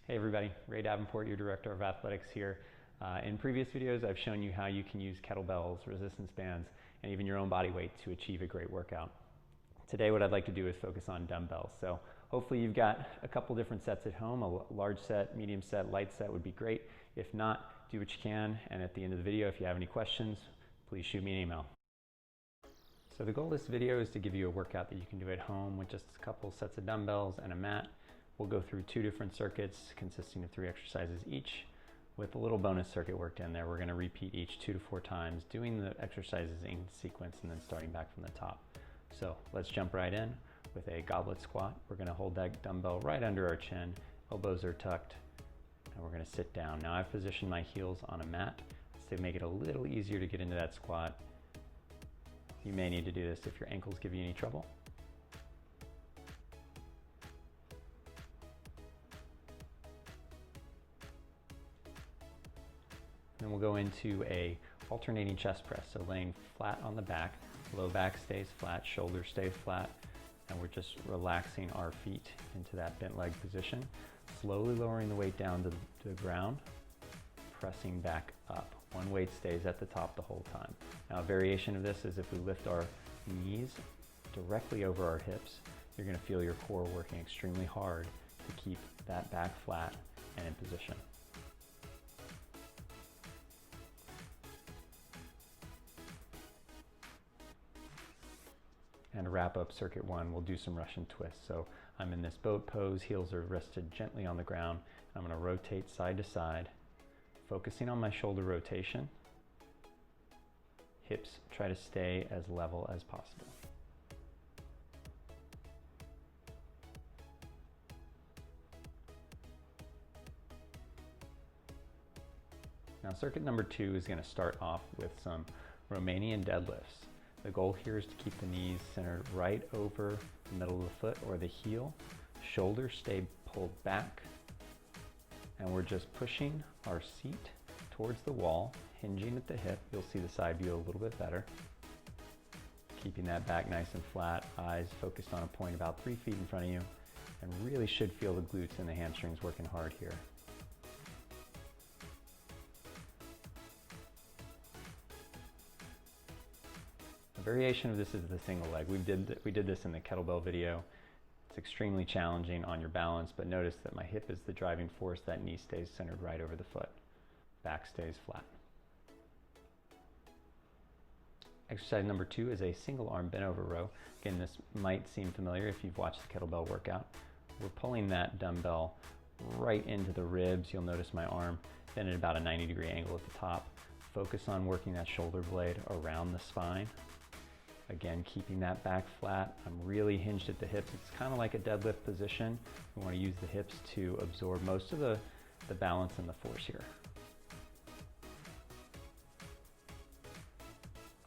Hey everybody, Ray Davenport, your Director of Athletics here. In previous videos, I've shown you how you can use kettlebells, resistance bands, and even your own body weight to achieve a great workout. Today, what I'd like to do is focus on dumbbells. So hopefully you've got a couple different sets at home. A large set, medium set, light set would be great. If not, do what you can. And at the end of the video, if you have any questions, please shoot me an email. So the goal of this video is to give you a workout that you can do at home with just a couple sets of dumbbells and a mat. We'll go through 2 different circuits consisting of 3 exercises each with a little bonus circuit worked in there. We're going to repeat each 2 to 4 times, doing the exercises in sequence and then starting back from the top. So let's jump right in with a goblet squat. We're going to hold that dumbbell right under our chin, elbows are tucked, and we're going to sit down. Now I've positioned my heels on a mat to make it a little easier to get into that squat. You may need to do this if your ankles give you any trouble. Then we'll go into a alternating chest press, so laying flat on the back, low back stays flat, shoulders stay flat, and we're just relaxing our feet into that bent leg position, slowly lowering the weight down to the ground, pressing back up. One weight stays at the top the whole time. Now a variation of this is if we lift our knees directly over our hips, you're going to feel your core working extremely hard to keep that back flat and in position. And to wrap up circuit 1, we'll do some Russian twists. So I'm in this boat pose, heels are rested gently on the ground. I'm going to rotate side to side, focusing on my shoulder rotation. Hips try to stay as level as possible. Now circuit number 2 is going to start off with some Romanian deadlifts. The goal here is to keep the knees centered right over the middle of the foot or the heel. Shoulders stay pulled back. And we're just pushing our seat towards the wall, hinging at the hip. You'll see the side view a little bit better. Keeping that back nice and flat, eyes focused on a point about 3 feet in front of you, and really should feel the glutes and the hamstrings working hard here. A variation of this is the single leg. We did this in the kettlebell video. It's extremely challenging on your balance, but notice that my hip is the driving force. That knee stays centered right over the foot. Back stays flat. Exercise number 2 is a single arm bent over row. Again, this might seem familiar if you've watched the kettlebell workout. We're pulling that dumbbell right into the ribs. You'll notice my arm bent at about a 90-degree angle at the top. Focus on working that shoulder blade around the spine. Again, keeping that back flat. I'm really hinged at the hips. It's kind of like a deadlift position. We want to use the hips to absorb most of the balance and the force here.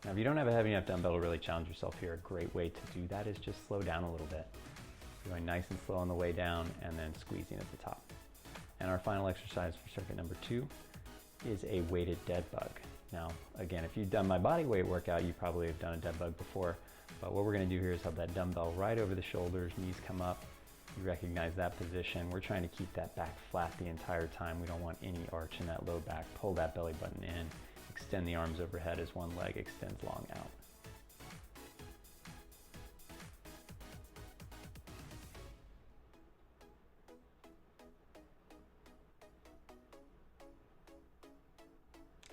Now, if you don't have a heavy enough dumbbell to really challenge yourself here, a great way to do that is just slow down a little bit. Going nice and slow on the way down and then squeezing at the top. And our final exercise for circuit number 2 is a weighted dead bug. Now, again, if you've done my body weight workout, you probably have done a dead bug before, but what we're going to do here is have that dumbbell right over the shoulders, knees come up. You recognize that position. We're trying to keep that back flat the entire time. We don't want any arch in that low back. Pull that belly button in, extend the arms overhead as one leg extends long out.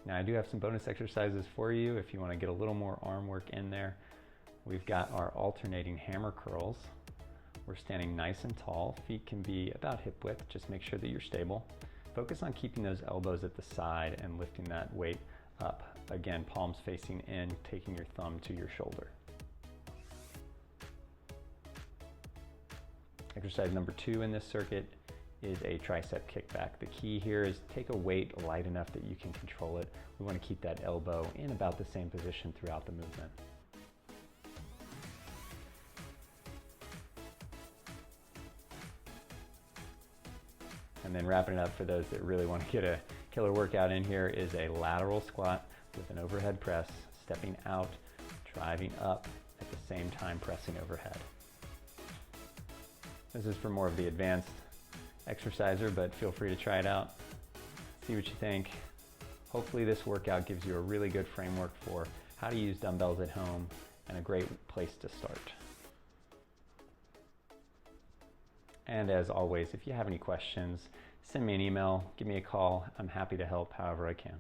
Now I do have some bonus exercises for you if you want to get a little more arm work in there. We've got our alternating hammer curls. We're standing nice and tall. Feet can be about hip width. Just make sure that you're stable. Focus on keeping those elbows at the side and lifting that weight up. Again, palms facing in, taking your thumb to your shoulder. Exercise number 2 in this circuit is a tricep kickback. The key here is take a weight light enough that you can control it. We want to keep that elbow in about the same position throughout the movement. And then wrapping it up for those that really want to get a killer workout in here is a lateral squat with an overhead press, stepping out, driving up, at the same time pressing overhead. This is for more of the advanced exerciser, but feel free to try it out. See what you think. Hopefully this workout gives you a really good framework for how to use dumbbells at home and a great place to start. And as always, if you have any questions, send me an email, give me a call. I'm happy to help however I can.